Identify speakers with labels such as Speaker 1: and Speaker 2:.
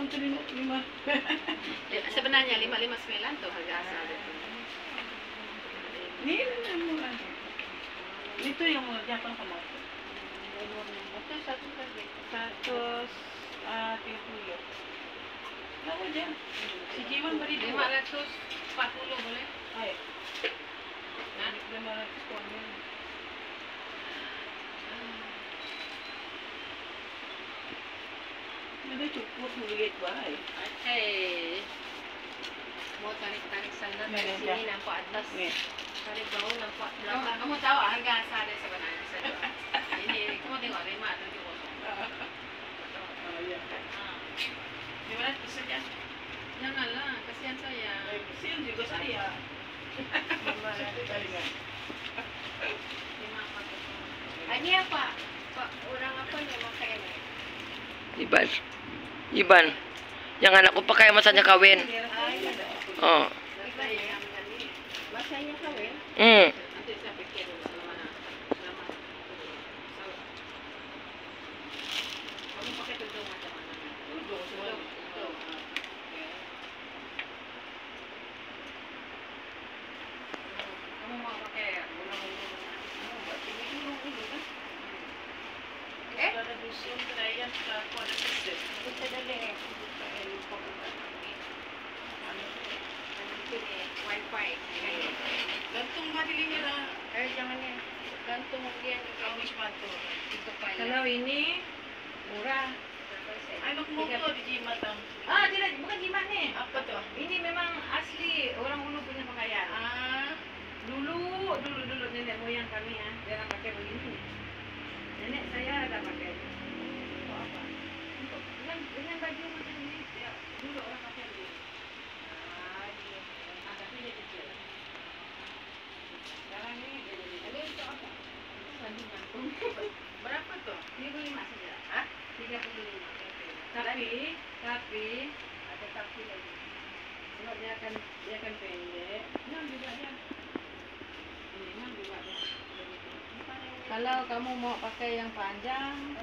Speaker 1: itu 5.
Speaker 2: Sebenarnya 559 tuh harga asal itu.
Speaker 1: Ini yang murah. Itu yang murah Jepang kamu.
Speaker 2: Itu satu lagi.
Speaker 1: 130. Tahu aja. Si Jiman beri
Speaker 2: 540 boleh?
Speaker 1: Ayo.
Speaker 2: Nah,
Speaker 1: 500 konten. Ada cukup duit baik.
Speaker 2: Okay. Mau tarik-tarik sana, dari sini nampak atas. Tarik bawah nampak belakang. Kamu tahu harga asalnya sebenarnya? Ini kamu tengok 570.
Speaker 1: Iya. 500 saja.
Speaker 2: Janganlah, kasihan saya.
Speaker 1: Kasihan juga saya. 500
Speaker 2: Ini apa? Pak, orang apa yang pakai ini?
Speaker 3: Iban. Yang anakku pakai masanya kawin. Oh.
Speaker 2: Masanya kawin? Nanti saya pikir dulu mana. Kamu pakai tudung macam mana? Tudung. Kamu mau pakai ulang-ulang? Kamu buat tinggi dulu kan?
Speaker 1: Ada dusun kerayan aku ada kesel.
Speaker 2: Kita dah lihat. Wifi.
Speaker 1: Gantung mati lima dah.
Speaker 2: Jangan ya. Gantung dia ni.
Speaker 1: Kamu sepatu.
Speaker 2: Itu kepala.
Speaker 1: Kalau ini
Speaker 2: murah.
Speaker 1: anak motor di Jimatang.
Speaker 2: Tidak, bukan jimat ni.
Speaker 1: Apa tuh?
Speaker 2: Ini memang asli orang Ulu punya pakaian. Dulu nenek moyang kami dia orang pakai begini. Nenek saya ada pakai. Untuk apa? Untuk dengan baju macam ini. Ya, dulu orang pakai begini. Tapi dia kecil. Sekarang ni dia jadi. Ini untuk apa? Baju gantung.
Speaker 1: Berapa tuh?
Speaker 2: 35 saja. 35. Tapi ada tapi lagi. Sebab dia akan pendek. Ini juga dia. Ini juga dia. Kalau kamu mau pakai yang panjang,